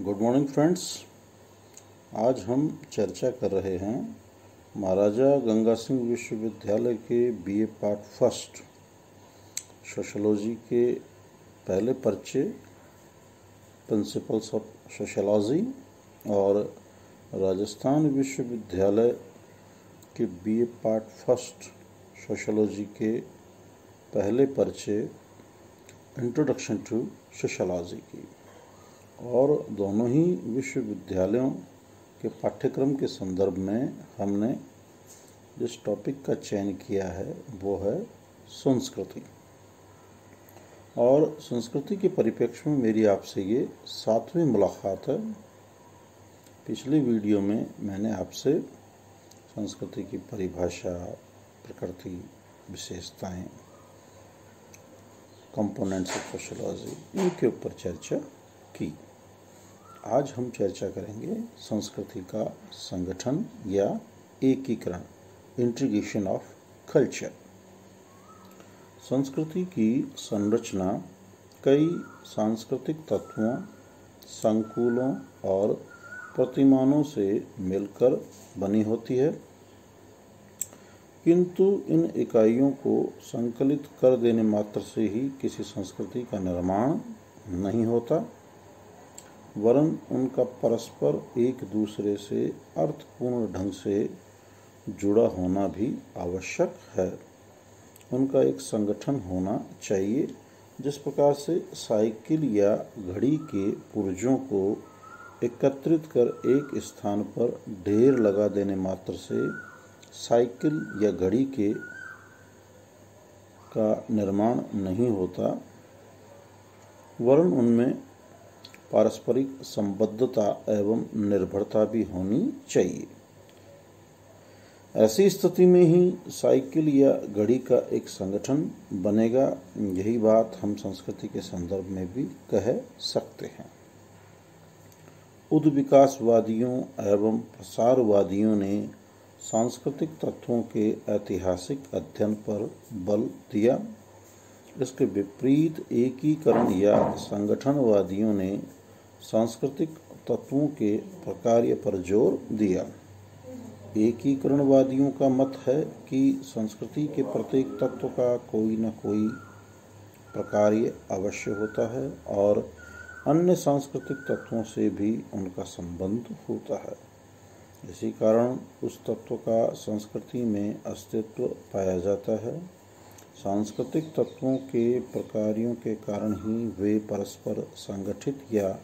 Good morning friends. आज हम चर्चा कर रहे हैं महाराजा गंगा सिंह विश्वविद्यालय के बीए पार्ट फर्स्ट सोशोलॉजी के पहले पर्चे प्रिंसिपल्स ऑफ सोशोलॉजी और राजस्थान विश्वविद्यालय के बीए पार्ट फर्स्ट सोशोलॉजी के पहले पर्चे इंट्रोडक्शन टू सोशोलॉजी की, और दोनों ही विश्वविद्यालयों के पाठ्यक्रम के संदर्भ में हमने जिस टॉपिक का चयन किया है वो है संस्कृति। और संस्कृति के परिप्रेक्ष्य में मेरी आपसे ये 7वीं मुलाकात है। पिछले वीडियो में मैंने आपसे संस्कृति की परिभाषा, प्रकृति, विशेषताएं, कंपोनेंट्स ऑफ सोशोलॉजी, इनके ऊपर चर्चा की। आज हम चर्चा करेंगे संस्कृति का संगठन या एकीकरण, इंटीग्रेशन ऑफ कल्चर। संस्कृति की संरचना कई सांस्कृतिक तत्वों, संकुलों और प्रतिमानों से मिलकर बनी होती है, किंतु इन इकाइयों को संकलित कर देने मात्र से ही किसी संस्कृति का निर्माण नहीं होता, वरन उनका परस्पर एक दूसरे से अर्थपूर्ण ढंग से जुड़ा होना भी आवश्यक है। उनका एक संगठन होना चाहिए। जिस प्रकार से साइकिल या घड़ी के पुर्जों को एकत्रित कर एक स्थान पर ढेर लगा देने मात्र से साइकिल या घड़ी के का निर्माण नहीं होता, वरन उनमें पारस्परिक संबद्धता एवं निर्भरता भी होनी चाहिए। ऐसी स्थिति में ही साइकिल या घड़ी का एक संगठन बनेगा। यही बात हम संस्कृति के संदर्भ में भी कह सकते हैं। उद्विकासवादियों एवं प्रसारवादियों ने सांस्कृतिक तत्वों के ऐतिहासिक अध्ययन पर बल दिया। इसके विपरीत एकीकरण या संगठनवादियों ने सांस्कृतिक तत्वों के प्रकार्य पर जोर दिया। एकीकरणवादियों का मत है कि संस्कृति के प्रत्येक तत्व का कोई न कोई प्रकार्य अवश्य होता है और अन्य सांस्कृतिक तत्वों से भी उनका संबंध होता है। इसी कारण उस तत्व का संस्कृति में अस्तित्व पाया जाता है। सांस्कृतिक तत्वों के प्रकार्यों के कारण ही वे परस्पर संगठित या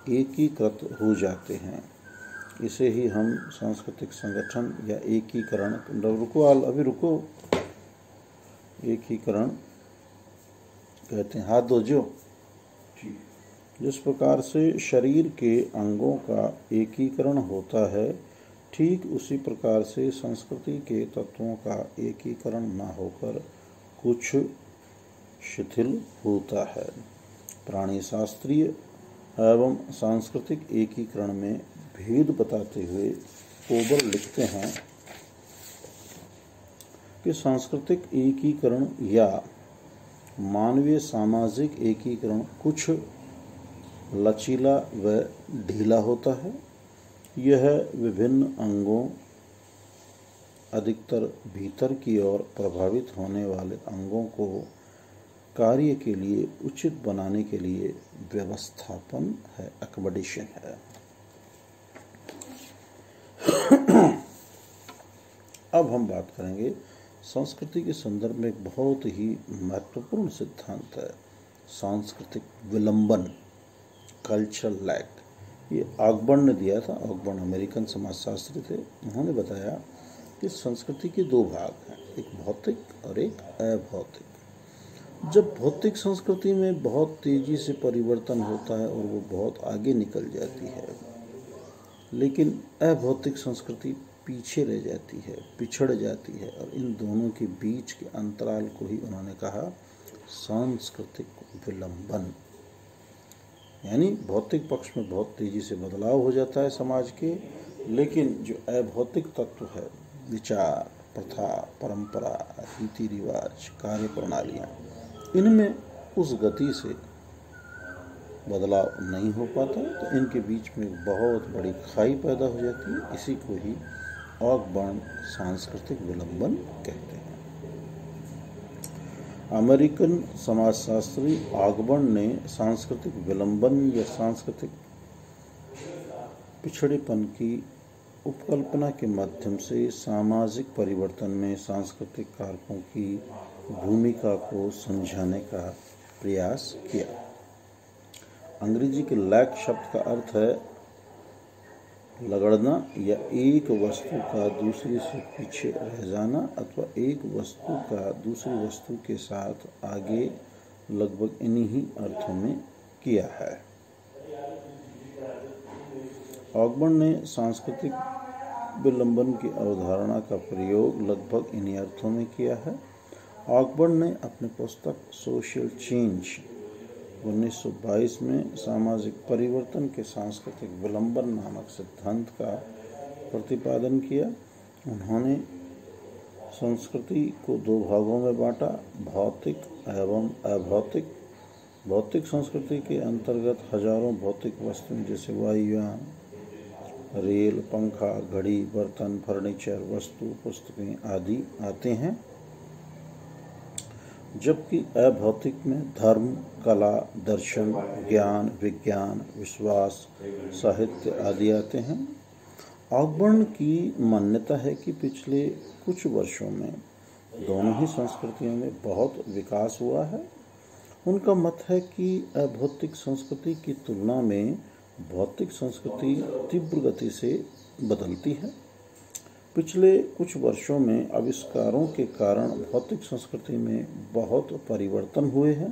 एकीकृत हो जाते हैं। इसे ही हम सांस्कृतिक संगठन या एकीकरण, रुको एकीकरण कहते हैं। हाथ धो जो। जिस प्रकार से शरीर के अंगों का एकीकरण होता है, ठीक उसी प्रकार से संस्कृति के तत्वों का एकीकरण न होकर कुछ शिथिल होता है। प्राणी शास्त्रीय एवं सांस्कृतिक एकीकरण में भेद बताते हुए कोबर लिखते हैं कि सांस्कृतिक एकीकरण या मानवीय सामाजिक एकीकरण कुछ लचीला व ढीला होता है। यह विभिन्न अंगों, अधिकतर भीतर की ओर प्रभावित होने वाले अंगों को कार्य के लिए उचित बनाने के लिए व्यवस्थापन है, अकोमोडेशन है। अब हम बात करेंगे संस्कृति के संदर्भ में एक बहुत ही महत्वपूर्ण सिद्धांत है, सांस्कृतिक विलंबन, कल्चरल लैग। ये ऑकबर्न ने दिया था। ऑकबर्न अमेरिकन समाजशास्त्री थे। उन्होंने बताया कि संस्कृति के दो भाग हैं, एक भौतिक और एक अभौतिक। जब भौतिक संस्कृति में बहुत तेजी से परिवर्तन होता है और वो बहुत आगे निकल जाती है, लेकिन अभौतिक संस्कृति पीछे रह जाती है, पिछड़ जाती है, और इन दोनों के बीच के अंतराल को ही उन्होंने कहा सांस्कृतिक विलंबन। यानी भौतिक पक्ष में बहुत तेजी से बदलाव हो जाता है समाज के, लेकिन जो अभौतिक तत्व है, विचार, प्रथा, परंपरा, रीति रिवाज, कार्य प्रणालियाँ, इनमें उस गति से बदलाव नहीं हो पाता, तो इनके बीच में एक बहुत बड़ी खाई पैदा हो जाती है। इसी को ही ऑकबर्न सांस्कृतिक विलंबन कहते हैं। अमेरिकन समाजशास्त्री ऑकबर्न ने सांस्कृतिक विलंबन या सांस्कृतिक पिछड़ेपन की उपकल्पना के माध्यम से सामाजिक परिवर्तन में सांस्कृतिक कारकों की भूमिका को समझाने का प्रयास किया। अंग्रेजी के लैक शब्द का अर्थ है लगड़ना या एक वस्तु का दूसरे से पीछे रह जाना, अथवा एक वस्तु का दूसरी वस्तु के साथ आगे, लगभग इन्हीं ही अर्थों में किया है। ऑकबर्न ने सांस्कृतिक विलंबन की अवधारणा का प्रयोग लगभग इन्हीं अर्थों में किया है। ऑकबर्न ने अपनी पुस्तक सोशल चेंज 1922 में सामाजिक परिवर्तन के सांस्कृतिक विलंबन नामक सिद्धांत का प्रतिपादन किया। उन्होंने संस्कृति को दो भागों में बांटा, भौतिक एवं अभौतिक। भौतिक संस्कृति के अंतर्गत हजारों भौतिक वस्तुएं जैसे वायुयान, रेल, पंखा, घड़ी, बर्तन, फर्नीचर, वस्तु, पुस्तकें आदि आते हैं, जबकि अभौतिक में धर्म, कला, दर्शन, ज्ञान, विज्ञान, विश्वास, साहित्य आदि आते हैं। ऑकबर्न की मान्यता है कि पिछले कुछ वर्षों में दोनों ही संस्कृतियों में बहुत विकास हुआ है। उनका मत है कि अभौतिक संस्कृति की तुलना में भौतिक संस्कृति तीव्र गति से बदलती है। पिछले कुछ वर्षों में आविष्कारों के कारण भौतिक संस्कृति में बहुत परिवर्तन हुए हैं।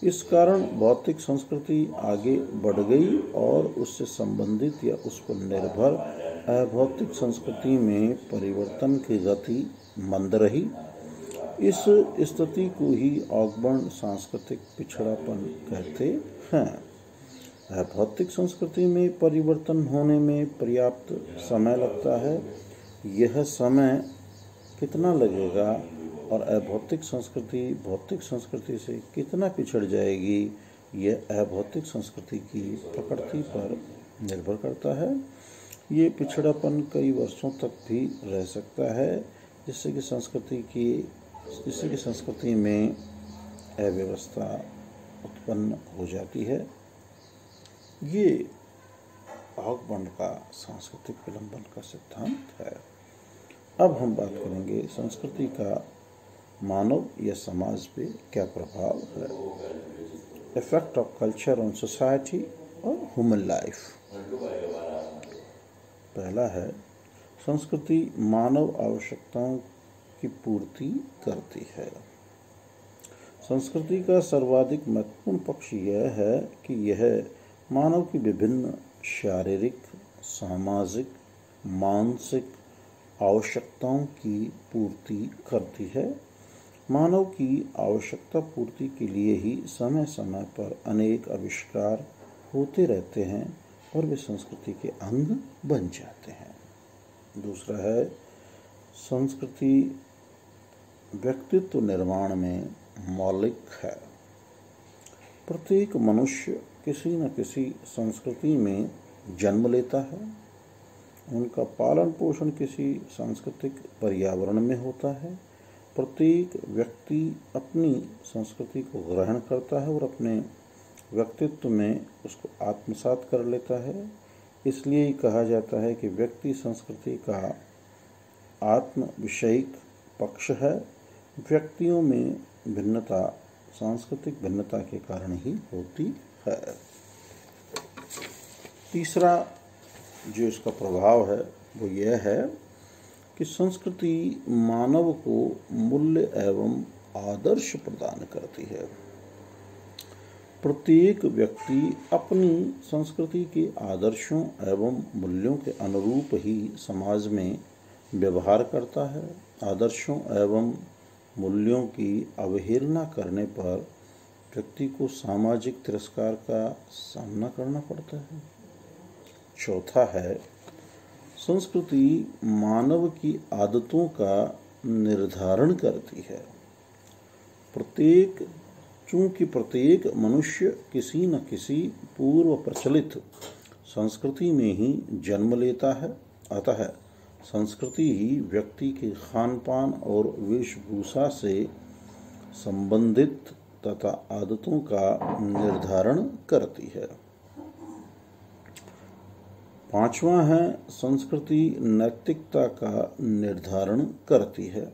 इस कारण भौतिक संस्कृति आगे बढ़ गई और उससे संबंधित या उस पर निर्भर अभौतिक संस्कृति में परिवर्तन की गति मंद रही। इस स्थिति को ही ऑकबर्न सांस्कृतिक पिछड़ापन कहते हैं। अभौतिक संस्कृति में परिवर्तन होने में पर्याप्त समय लगता है। यह समय कितना लगेगा और अभौतिक संस्कृति भौतिक संस्कृति से कितना पिछड़ जाएगी, यह अभौतिक संस्कृति की प्रकृति पर निर्भर करता है। ये पिछड़ापन कई वर्षों तक भी रह सकता है, जिससे कि संस्कृति में अव्यवस्था उत्पन्न हो जाती है। ये ऑकबर्न का सांस्कृतिक विलंबन का सिद्धांत है। अब हम बात करेंगे संस्कृति का मानव या समाज पे क्या प्रभाव है। Effect of culture on society और ह्यूमन लाइफ। पहला है, संस्कृति मानव आवश्यकताओं की पूर्ति करती है। संस्कृति का सर्वाधिक महत्वपूर्ण पक्ष यह है कि यह मानव की विभिन्न शारीरिक, सामाजिक, मानसिक आवश्यकताओं की पूर्ति करती है। मानव की आवश्यकता पूर्ति के लिए ही समय समय पर अनेक आविष्कार होते रहते हैं और वे संस्कृति के अंग बन जाते हैं। दूसरा है, संस्कृति व्यक्तित्व निर्माण में मौलिक है। प्रत्येक मनुष्य किसी न किसी संस्कृति में जन्म लेता है। उनका पालन पोषण किसी सांस्कृतिक पर्यावरण में होता है। प्रत्येक व्यक्ति अपनी संस्कृति को ग्रहण करता है और अपने व्यक्तित्व में उसको आत्मसात कर लेता है। इसलिए ही कहा जाता है कि व्यक्ति संस्कृति का आत्म विषयिक पक्ष है। व्यक्तियों में भिन्नता सांस्कृतिक भिन्नता के कारण ही होती है। तीसरा जो इसका प्रभाव है वो यह है कि संस्कृति मानव को मूल्य एवं आदर्श प्रदान करती है। प्रत्येक व्यक्ति अपनी संस्कृति के आदर्शों एवं मूल्यों के अनुरूप ही समाज में व्यवहार करता है। आदर्शों एवं मूल्यों की अवहेलना करने पर व्यक्ति को सामाजिक तिरस्कार का सामना करना पड़ता है। चौथा है, संस्कृति मानव की आदतों का निर्धारण करती है। प्रत्येक चूंकि प्रत्येक मनुष्य किसी न किसी पूर्व प्रचलित संस्कृति में ही जन्म लेता है, अतः संस्कृति ही व्यक्ति के खान पान और वेशभूषा से संबंधित तथा आदतों का निर्धारण करती है। पांचवा है, संस्कृति नैतिकता का निर्धारण करती है।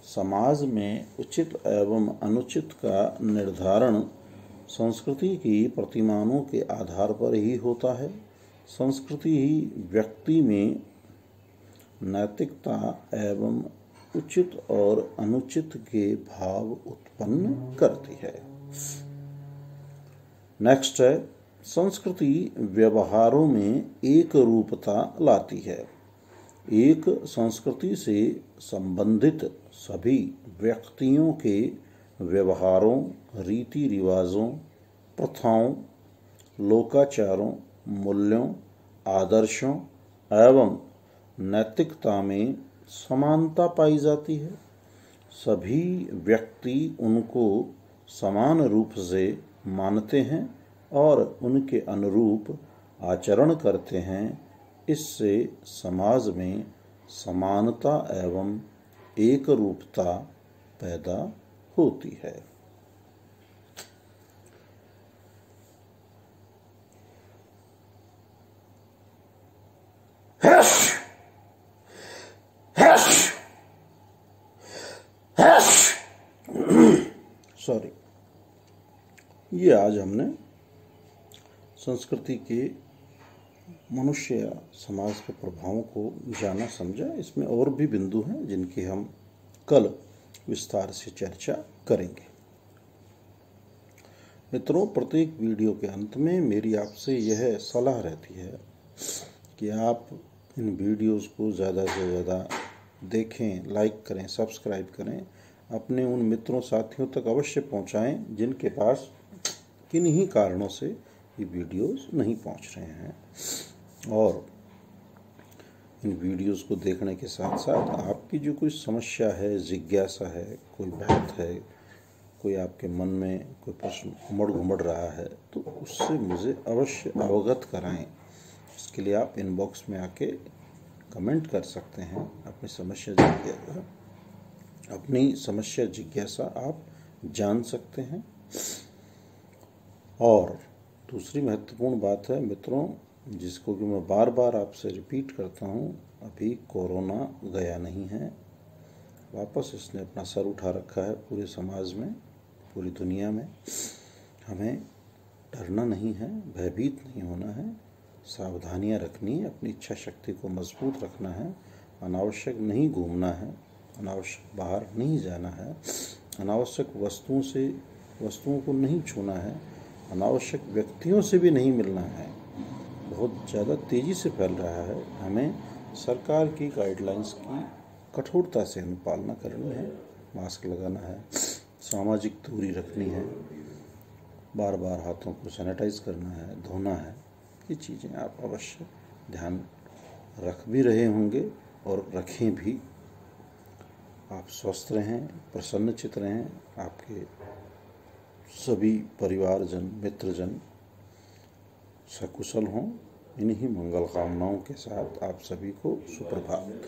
समाज में उचित एवं अनुचित का निर्धारण संस्कृति की प्रतिमानों के आधार पर ही होता है। संस्कृति ही व्यक्ति में नैतिकता एवं उचित और अनुचित के भाव उत्पन्न करती है। नेक्स्ट है, संस्कृति व्यवहारों में एक रूपता लाती है। एक संस्कृति से संबंधित सभी व्यक्तियों के व्यवहारों, रीति रिवाजों, प्रथाओं, लोकाचारों, मूल्यों, आदर्शों एवं नैतिकता में समानता पाई जाती है। सभी व्यक्ति उनको समान रूप से मानते हैं और उनके अनुरूप आचरण करते हैं। इससे समाज में समानता एवं एक रूपता पैदा होती है। सॉरी, ये आज हमने संस्कृति के मनुष्य या समाज के प्रभावों को जाना समझा। इसमें और भी बिंदु हैं जिनकी हम कल विस्तार से चर्चा करेंगे। मित्रों, प्रत्येक वीडियो के अंत में मेरी आपसे यह सलाह रहती है कि आप इन वीडियोस को ज़्यादा से ज़्यादा देखें, लाइक करें, सब्सक्राइब करें, अपने उन मित्रों साथियों तक अवश्य पहुंचाएं जिनके पास किन्हीं कारणों से ये वीडियोस नहीं पहुंच रहे हैं। और इन वीडियोस को देखने के साथ साथ आपकी जो कोई समस्या है, जिज्ञासा है, कोई बात है, कोई आपके मन में कोई प्रश्न उमड़ घुमड़ रहा है, तो उससे मुझे अवश्य अवगत कराएं। इसके लिए आप इनबॉक्स में आके कमेंट कर सकते हैं। अपनी समस्या जिज्ञासा आप जान सकते हैं। और दूसरी महत्वपूर्ण बात है मित्रों, जिसको कि मैं बार बार आपसे रिपीट करता हूँ, अभी कोरोना गया नहीं है। वापस इसने अपना सर उठा रखा है पूरे समाज में, पूरी दुनिया में। हमें डरना नहीं है, भयभीत नहीं होना है, सावधानियां रखनी है, अपनी इच्छा शक्ति को मजबूत रखना है, अनावश्यक नहीं घूमना है, अनावश्यक बाहर नहीं जाना है, अनावश्यक वस्तुओं को नहीं छूना है, अनावश्यक व्यक्तियों से भी नहीं मिलना है। बहुत ज़्यादा तेज़ी से फैल रहा है। हमें सरकार की गाइडलाइंस की कठोरता से अनुपालना करनी है, मास्क लगाना है, सामाजिक दूरी रखनी है, बार बार हाथों को सैनिटाइज करना है, धोना है। ये चीज़ें आप अवश्य ध्यान रख भी रहे होंगे और रखें भी। आप स्वस्थ रहें, प्रसन्नचित रहें, आपके सभी परिवारजन, मित्रजन सकुशल हों। इन्हीं मंगल कामनाओं के साथ आप सभी को सुप्रभात।